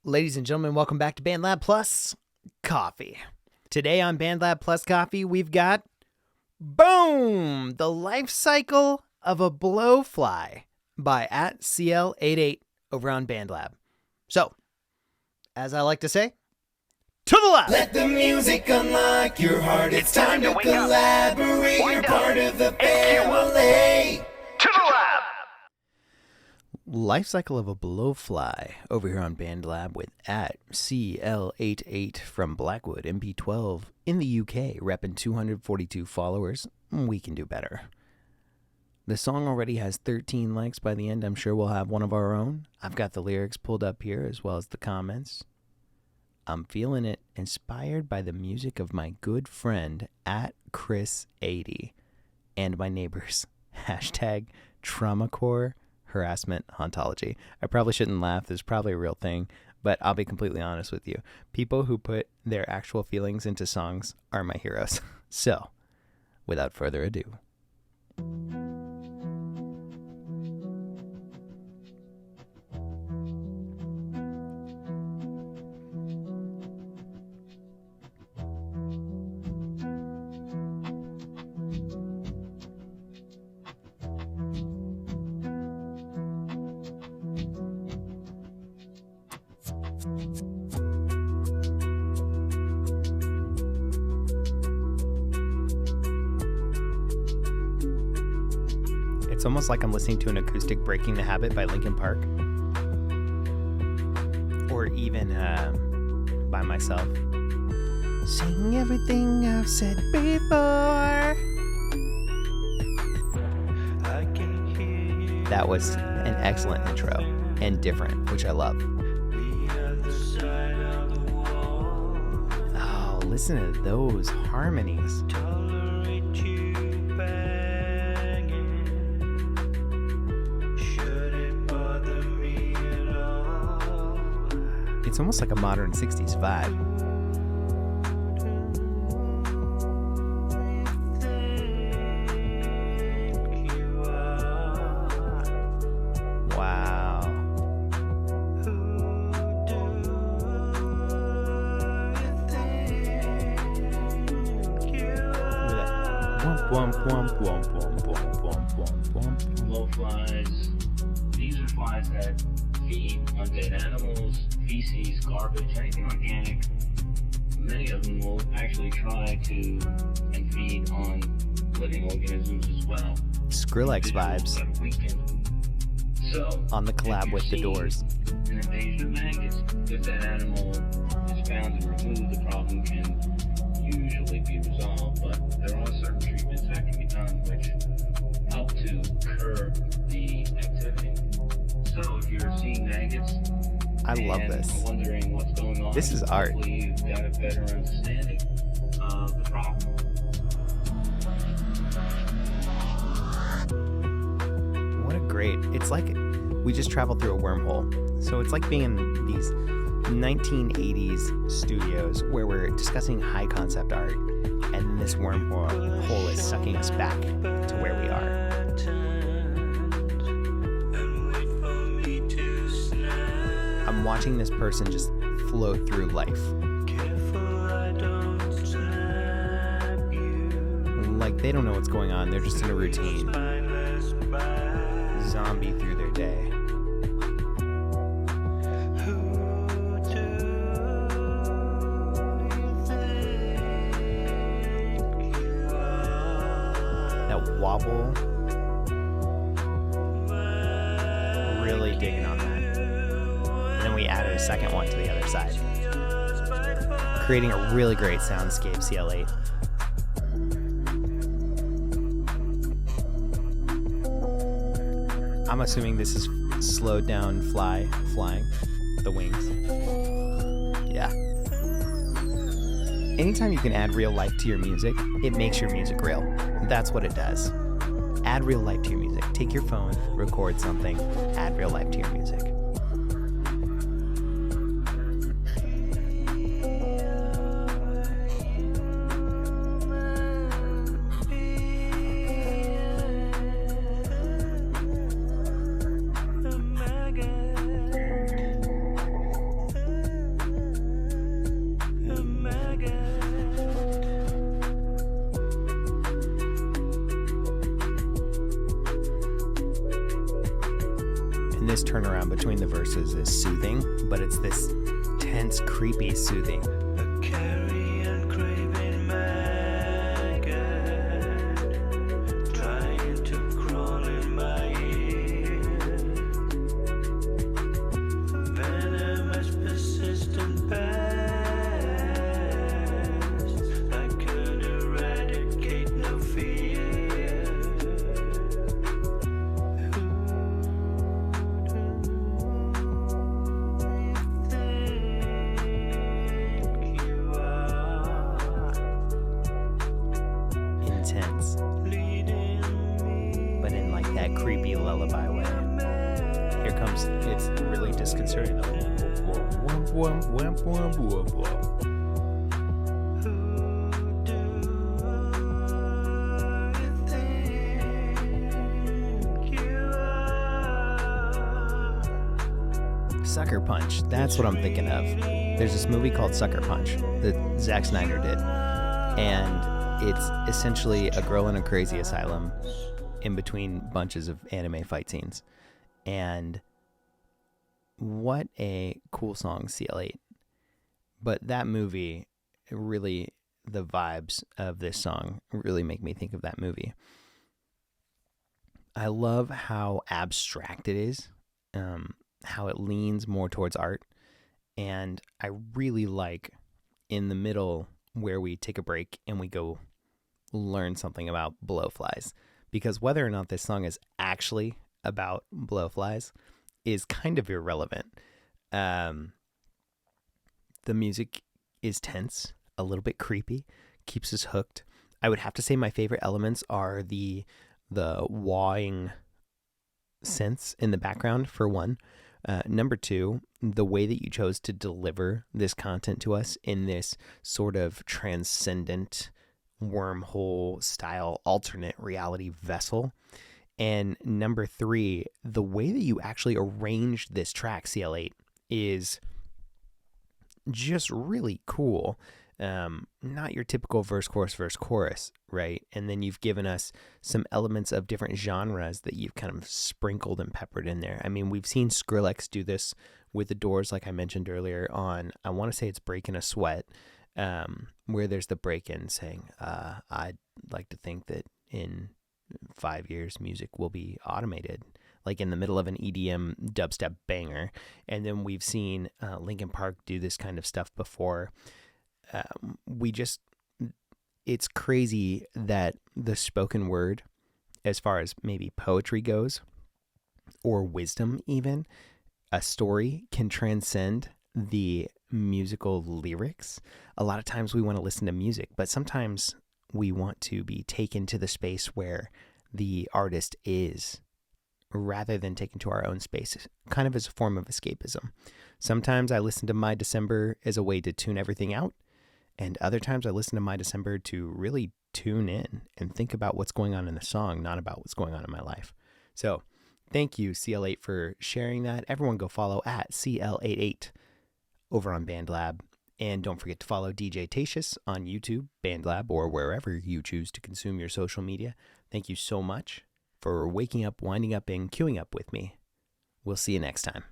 Ladies and gentlemen, welcome back to BANDLAB Plus Coffee. Today on BANDLAB Plus Coffee, we've got, boom, the life cycle of a blowfly by @CL88 over on BANDLAB. So, as I like to say, to the left! Let the music unlock your heart. It's time to collaborate. You're part of the family. To the lab! Life cycle of a blowfly over here on BANDLAB with @CL88 from Blackwood, MP12 in the UK, repping 242 followers. We can do better. The song already has 13 likes. By the end, I'm sure we'll have one of our own. I've got the lyrics pulled up here as well as the comments. I'm feeling it, inspired by the music of my good friend @Chris80 and my neighbors. #TraumaCore harassment hauntology. I probably shouldn't laugh. This is probably a real thing, but I'll be completely honest with you. People who put their actual feelings into songs are my heroes. So, without further ado. It's almost like I'm listening to an acoustic Breaking the Habit by Linkin Park. Or even by myself. Sing everything I've said before. That was an excellent intro and different, which I love. Oh, listen to those harmonies. It's almost like a modern 60s vibe. Wow. Blowflies. These are flies that feed on dead animals, feces, garbage, anything organic. Many of them will actually try to and feed on living organisms as well. Skrillex vibes So, on the collab with The Doors. An invasion of maggots. If that animal is found and removed, the problem can usually be resolved, but there are certain treatments that can be done which help to curb the activity. So if you're seeing maggots, I love this. Wondering what's going on, this is art. Hopefully you've got a better understanding of the problem. What a great, it's like we just traveled through a wormhole. So it's like being in these 1980s studios where we're discussing high concept art, and then this wormhole is sucking us back to where we are. I'm watching this person just float through life. Like they don't know what's going on, they're just in a routine. Zombie through their day. That wobble. Really digging on that. And then we added a second one to the other side, creating a really great soundscape. CL8. I'm assuming this is slowed down flying the wings. Yeah. Anytime you can add real life to your music, it makes your music real. That's what it does. Add real life to your music. Take your phone, record something, add real life to your music. this turnaround between the verses is soothing, but it's this tense, creepy soothing. Intense, but in like that creepy lullaby way. Here comes, it's really disconcerting though. Sucker Punch, that's what I'm thinking of. There's this movie called Sucker Punch that Zack Snyder did, and it's essentially a girl in a crazy asylum in between bunches of anime fight scenes. And what a cool song, CL8. But that movie, really, the vibes of this song really make me think of that movie. I love how abstract it is, how it leans more towards art. And I really like in the middle where we take a break and we go learn something about blowflies, because whether or not this song is actually about blowflies is kind of irrelevant. The music is tense, a little bit creepy, keeps us hooked. I would have to say my favorite elements are the wahing synths in the background, for one. Number two, the way that you chose to deliver this content to us in this sort of transcendent wormhole style alternate reality vessel. And number three, the way that you actually arranged this track, CL8, is just really cool. Not your typical verse, chorus, right? And then you've given us some elements of different genres that you've kind of sprinkled and peppered in there. I mean, we've seen Skrillex do this with the Doors, like I mentioned earlier on, I want to say it's Breaking a Sweat, where there's the break-in saying, I'd like to think that in 5 years music will be automated, like in the middle of an EDM dubstep banger. And then we've seen Linkin Park do this kind of stuff before. It's crazy that the spoken word, as far as maybe poetry goes, or wisdom even, a story can transcend the musical lyrics. A lot of times we want to listen to music, but sometimes we want to be taken to the space where the artist is, rather than taken to our own space, kind of as a form of escapism. Sometimes I listen to My December as a way to tune everything out, and other times I listen to My December to really tune in and think about what's going on in the song, not about what's going on in my life. So thank you, CL8, for sharing that. Everyone go follow at CL88 over on BANDLAB. And don't forget to follow DJTatious on YouTube, BANDLAB, or wherever you choose to consume your social media. Thank you so much for waking up, winding up, and queuing up with me. We'll see you next time.